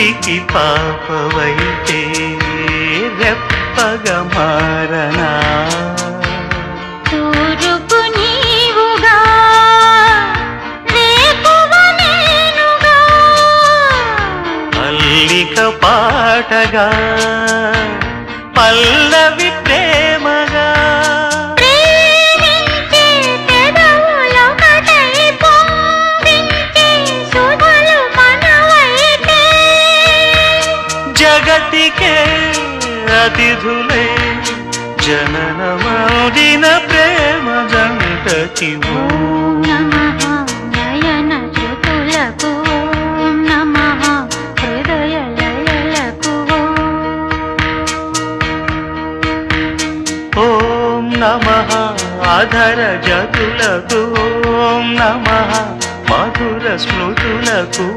ఇంటికి పాపవైతే రెప్పగా మారనా తూరుపు నీవుగా రేపువ నేనుగా అల్లిక పాటగా పల్లవి ప్రేమగా ప్రేమించే పెదవులొకటై పొంగించే శుభలు మనవైతే జగతికే అతిథులే జననమౌదిన ప్రేమ జంటకి ఓం నమః నయన జ్యోతులకు ఓం నమః హృదయ లయలకు ఓం నమః అధర జతులకు ఓం నమః మధుర స్మృతులకు